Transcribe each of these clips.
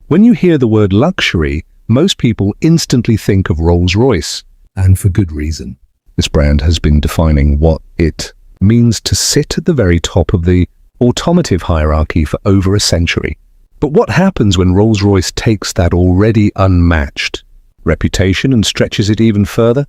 When you hear the word luxury, most people instantly think of Rolls-Royce, and for good reason. This brand has been defining what it means to sit at the very top of the automotive hierarchy for over a century. But what happens when Rolls-Royce takes that already unmatched reputation and stretches it even further?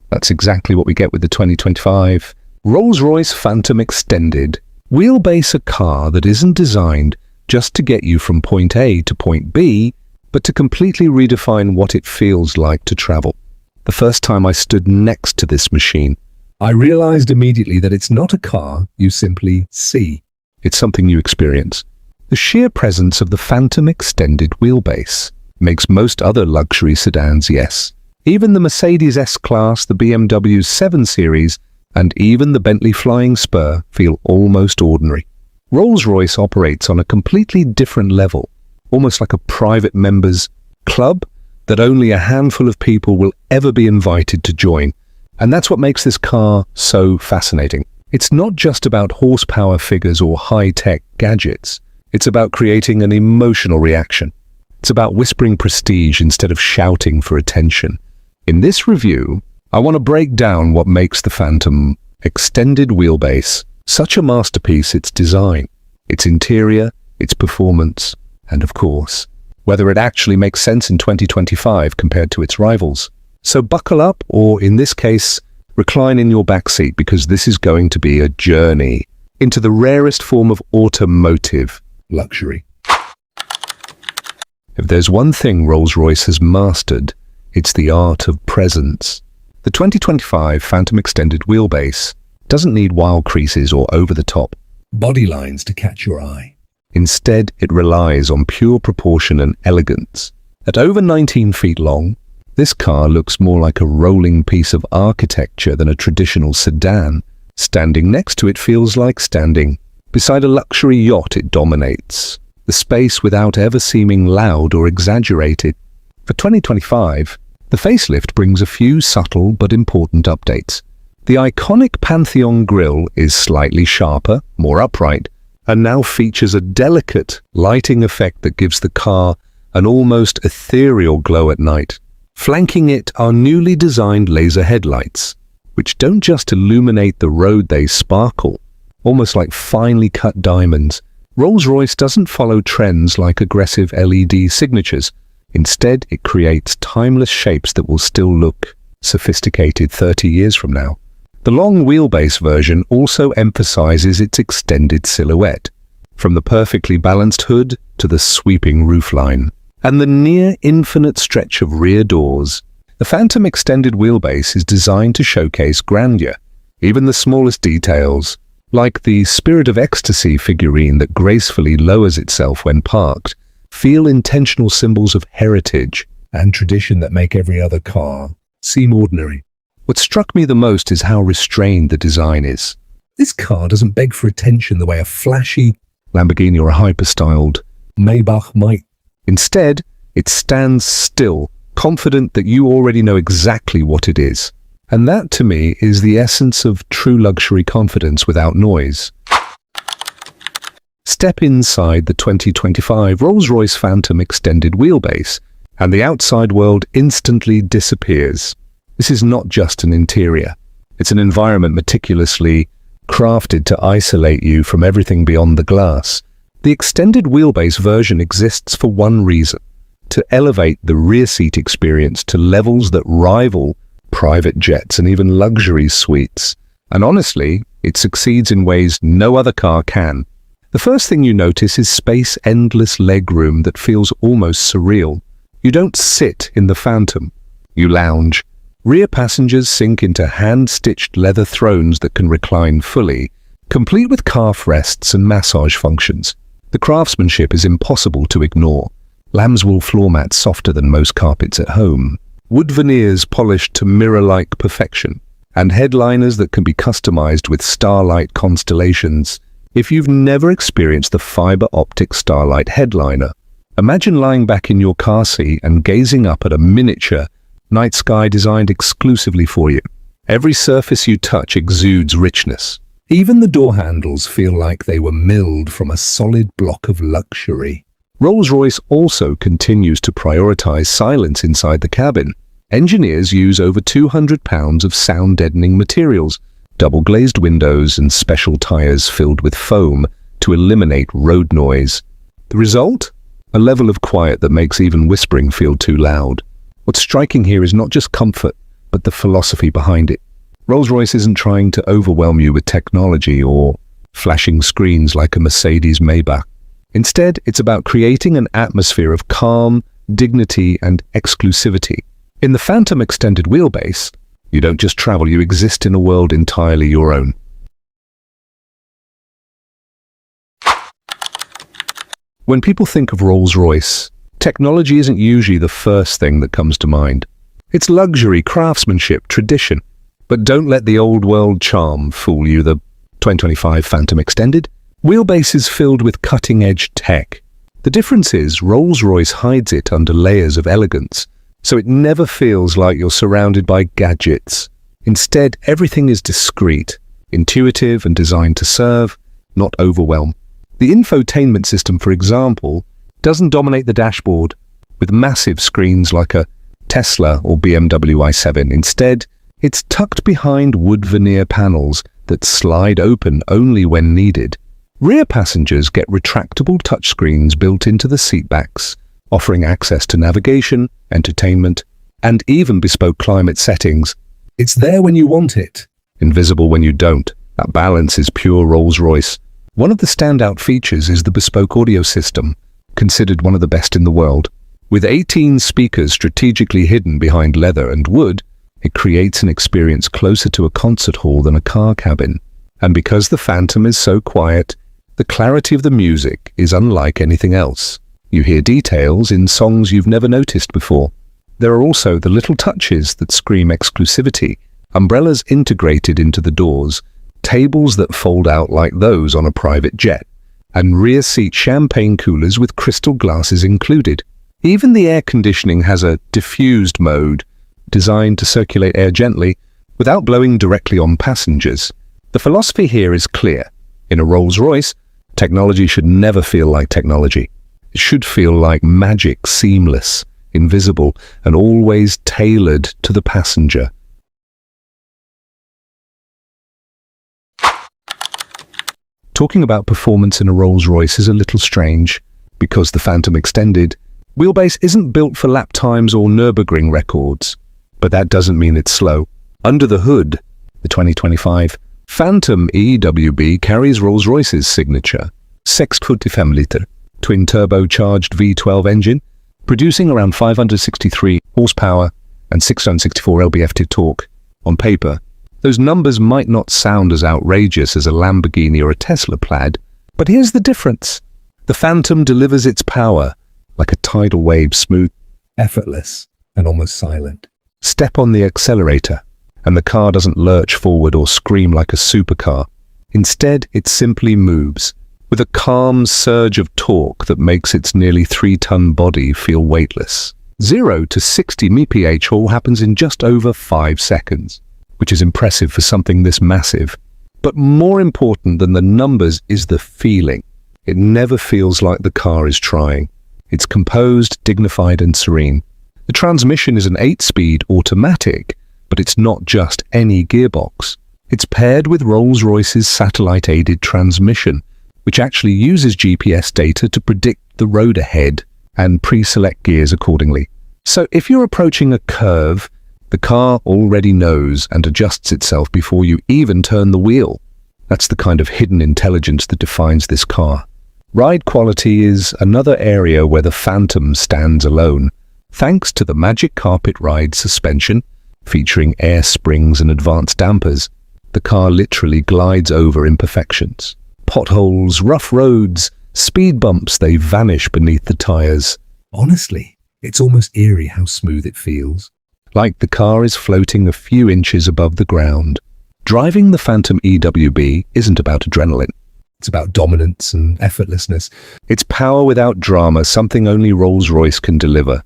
That's exactly what we get with the 2025 Rolls-Royce Phantom Extended Wheelbase, a car that isn't designed just to get you from point A to point B, but to completely redefine what it feels like to travel. The first time I stood next to this machine, I realized immediately that it's not a car you simply see. It's something you experience. The sheer presence of the Phantom Extended Wheelbase makes most other luxury sedans, yes, even the Mercedes S-Class, the BMW 7 Series, and even the Bentley Flying Spur feel almost ordinary. Rolls-Royce operates on a completely different level, almost like a private members club that only a handful of people will ever be invited to join. And that's what makes this car so fascinating. It's not just about horsepower figures or high-tech gadgets. It's about creating an emotional reaction. It's about whispering prestige instead of shouting for attention. In this review, I want to break down what makes the Phantom Extended Wheelbase such a masterpiece: its design, its interior, its performance, and of course, whether it actually makes sense in 2025 compared to its rivals. So buckle up, or in this case, recline in your backseat, because this is going to be a journey into the rarest form of automotive luxury. If there's one thing Rolls-Royce has mastered, it's the art of presence. The 2025 Phantom Extended Wheelbase doesn't need wild creases or over-the-top body lines to catch your eye. Instead, it relies on pure proportion and elegance. At over 19 feet long, this car looks more like a rolling piece of architecture than a traditional sedan. Standing next to it feels like standing beside a luxury yacht. It dominates the space without ever seeming loud or exaggerated. For 2025, the facelift brings a few subtle but important updates. The iconic Pantheon grille is slightly sharper, more upright, and now features a delicate lighting effect that gives the car an almost ethereal glow at night. Flanking it are newly designed laser headlights, which don't just illuminate the road, they sparkle, almost like finely cut diamonds. Rolls-Royce doesn't follow trends like aggressive LED signatures. Instead, it creates timeless shapes that will still look sophisticated 30 years from now. The long wheelbase version also emphasizes its extended silhouette, from the perfectly balanced hood to the sweeping roofline, and the near infinite stretch of rear doors. The Phantom Extended Wheelbase is designed to showcase grandeur. Even the smallest details, like the Spirit of Ecstasy figurine that gracefully lowers itself when parked, feel intentional symbols of heritage and tradition that make every other car seem ordinary. What struck me the most is how restrained the design is. This car doesn't beg for attention the way a flashy Lamborghini or a hyper-styled Maybach might. Instead, it stands still, confident that you already know exactly what it is. And that, to me, is the essence of true luxury confidence without noise. Step inside the 2025 Rolls-Royce Phantom Extended Wheelbase, and the outside world instantly disappears. This is not just an interior. It's an environment meticulously crafted to isolate you from everything beyond the glass. The extended wheelbase version exists for one reason: to elevate the rear seat experience to levels that rival private jets and even luxury suites. And honestly, it succeeds in ways no other car can. The first thing you notice is space, endless legroom that feels almost surreal. You don't sit in the Phantom, you lounge. Rear passengers sink into hand-stitched leather thrones that can recline fully, complete with calf rests and massage functions. The craftsmanship is impossible to ignore. Lambswool floor mats softer than most carpets at home, wood veneers polished to mirror-like perfection, and headliners that can be customized with starlight constellations. If you've never experienced the fiber optic starlight headliner, imagine lying back in your car seat and gazing up at a miniature night sky designed exclusively for you. Every surface you touch exudes richness. Even the door handles feel like they were milled from a solid block of luxury. Rolls-Royce also continues to prioritize silence inside the cabin. Engineers use over 200 pounds of sound-deadening materials, double-glazed windows and special tires filled with foam to eliminate road noise. The result? A level of quiet that makes even whispering feel too loud. What's striking here is not just comfort, but the philosophy behind it. Rolls-Royce isn't trying to overwhelm you with technology or flashing screens like a Mercedes-Maybach. Instead, it's about creating an atmosphere of calm, dignity, and exclusivity. In the Phantom Extended Wheelbase, you don't just travel, you exist in a world entirely your own. When people think of Rolls-Royce, technology isn't usually the first thing that comes to mind. It's luxury, craftsmanship, tradition. But don't let the old world charm fool you. The 2025 Phantom Extended Wheelbase is filled with cutting-edge tech. The difference is Rolls-Royce hides it under layers of elegance, so it never feels like you're surrounded by gadgets. Instead, everything is discreet, intuitive and designed to serve, not overwhelm. The infotainment system, for example, doesn't dominate the dashboard with massive screens like a Tesla or BMW i7. Instead, it's tucked behind wood veneer panels that slide open only when needed. Rear passengers get retractable touchscreens built into the seatbacks, offering access to navigation, entertainment, and even bespoke climate settings. It's there when you want it, invisible when you don't. That balance is pure Rolls-Royce. One of the standout features is the bespoke audio system, considered one of the best in the world. With 18 speakers strategically hidden behind leather and wood, it creates an experience closer to a concert hall than a car cabin. And because the Phantom is so quiet, the clarity of the music is unlike anything else. You hear details in songs you've never noticed before. There are also the little touches that scream exclusivity, umbrellas integrated into the doors, tables that fold out like those on a private jet, and rear seat champagne coolers with crystal glasses included. Even the air conditioning has a diffused mode, designed to circulate air gently without blowing directly on passengers. The philosophy here is clear. In a Rolls-Royce, technology should never feel like technology. It should feel like magic, seamless, invisible, and always tailored to the passenger. Talking about performance in a Rolls-Royce is a little strange, because the Phantom Extended Wheelbase isn't built for lap times or Nürburgring records. But that doesn't mean it's slow. Under the hood, the 2025 Phantom EWB carries Rolls-Royce's signature 675 litre twin-turbocharged V12 engine, producing around 563 horsepower and 664 lb-ft torque. On paper, those numbers might not sound as outrageous as a Lamborghini or a Tesla Plaid, but here's the difference. The Phantom delivers its power like a tidal wave, smooth, effortless, and almost silent. Step on the accelerator, and the car doesn't lurch forward or scream like a supercar. Instead, it simply moves, with a calm surge of torque that makes its nearly 3-ton body feel weightless. 0 to 60 mph all happens in just over 5 seconds, which is impressive for something this massive. But more important than the numbers is the feeling. It never feels like the car is trying. It's composed, dignified, and serene. The transmission is an 8-speed automatic, but it's not just any gearbox. It's paired with Rolls-Royce's satellite-aided transmission, which actually uses GPS data to predict the road ahead and pre-select gears accordingly. So if you're approaching a curve, the car already knows and adjusts itself before you even turn the wheel. That's the kind of hidden intelligence that defines this car. Ride quality is another area where the Phantom stands alone. Thanks to the Magic Carpet Ride suspension, featuring air springs and advanced dampers, the car literally glides over imperfections. Potholes, rough roads, speed bumps, they vanish beneath the tires. Honestly, it's almost eerie how smooth it feels. Like the car is floating a few inches above the ground. Driving the Phantom EWB isn't about adrenaline. It's about dominance and effortlessness. It's power without drama, something only Rolls-Royce can deliver.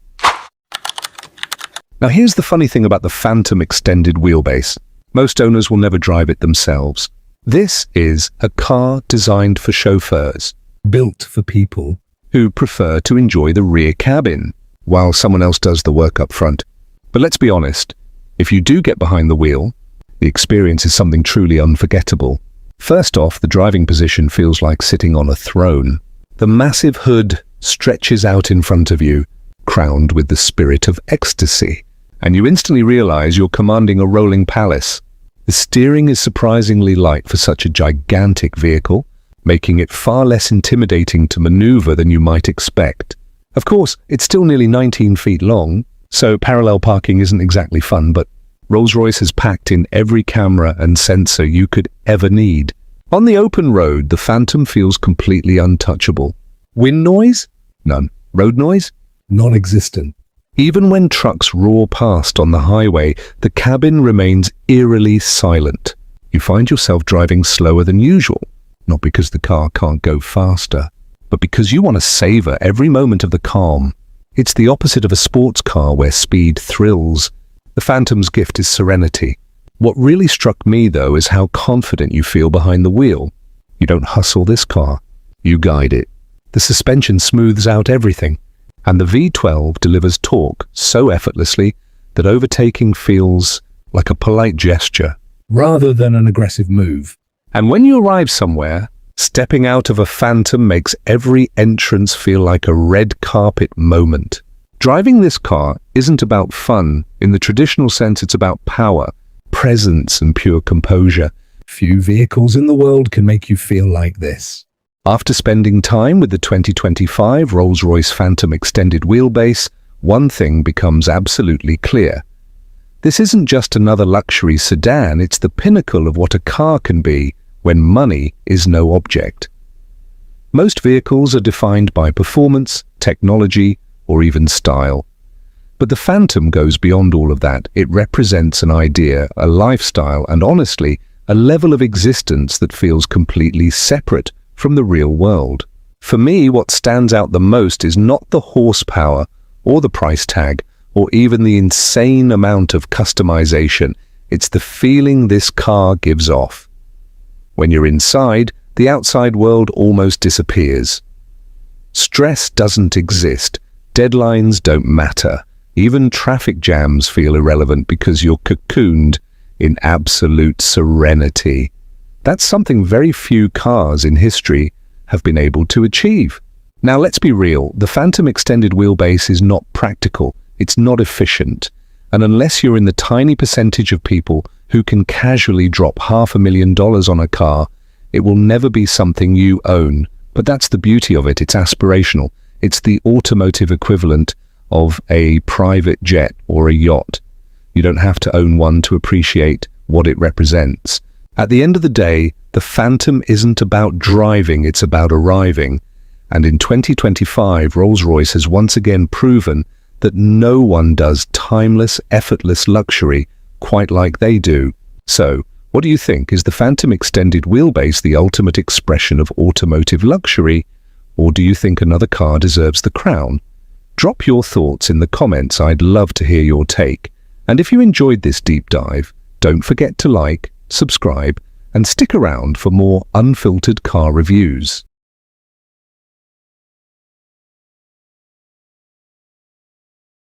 Now here's the funny thing about the Phantom Extended Wheelbase. Most owners will never drive it themselves. This is a car designed for chauffeurs, built for people, who prefer to enjoy the rear cabin, while someone else does the work up front. But let's be honest, if you do get behind the wheel, the experience is something truly unforgettable. First off, the driving position feels like sitting on a throne. The massive hood stretches out in front of you, crowned with the spirit of ecstasy, and you instantly realize you're commanding a rolling palace. The steering is surprisingly light for such a gigantic vehicle, making it far less intimidating to maneuver than you might expect. Of course, it's still nearly 19 feet long, so parallel parking isn't exactly fun, but Rolls-Royce has packed in every camera and sensor you could ever need. On the open road, the Phantom feels completely untouchable. Wind noise? None. Road noise? Non-existent. Even when trucks roar past on the highway, the cabin remains eerily silent. You find yourself driving slower than usual, not because the car can't go faster, but because you want to savor every moment of the calm. It's the opposite of a sports car where speed thrills. The Phantom's gift is serenity. What really struck me, though, is how confident you feel behind the wheel. You don't hustle this car, you guide it. The suspension smooths out everything, and the V12 delivers torque so effortlessly that overtaking feels like a polite gesture, rather than an aggressive move. And when you arrive somewhere, stepping out of a Phantom makes every entrance feel like a red carpet moment. Driving this car isn't about fun. In the traditional sense, it's about power, presence, and pure composure. Few vehicles in the world can make you feel like this. After spending time with the 2025 Rolls-Royce Phantom Extended Wheelbase, one thing becomes absolutely clear. This isn't just another luxury sedan, it's the pinnacle of what a car can be when money is no object. Most vehicles are defined by performance, technology, or even style. But the Phantom goes beyond all of that. It represents an idea, a lifestyle, and honestly, a level of existence that feels completely separate from the real world. For me, what stands out the most is not the horsepower or the price tag or even the insane amount of customization. It's the feeling this car gives off. When you're inside, the outside world almost disappears. Stress doesn't exist. Deadlines don't matter. Even traffic jams feel irrelevant because you're cocooned in absolute serenity. That's something very few cars in history have been able to achieve. Now let's be real, the Phantom Extended Wheelbase is not practical, it's not efficient, and unless you're in the tiny percentage of people who can casually drop $500,000 on a car, it will never be something you own. But that's the beauty of it, it's aspirational. It's the automotive equivalent of a private jet or a yacht. You don't have to own one to appreciate what it represents. At the end of the day, the Phantom isn't about driving, it's about arriving. And in 2025, Rolls-Royce has once again proven that no one does timeless, effortless luxury quite like they do. So, what do you think? Is the Phantom Extended Wheelbase the ultimate expression of automotive luxury? Or do you think another car deserves the crown? Drop your thoughts in the comments, I'd love to hear your take. And if you enjoyed this deep dive, don't forget to like, subscribe, and stick around for more unfiltered car reviews.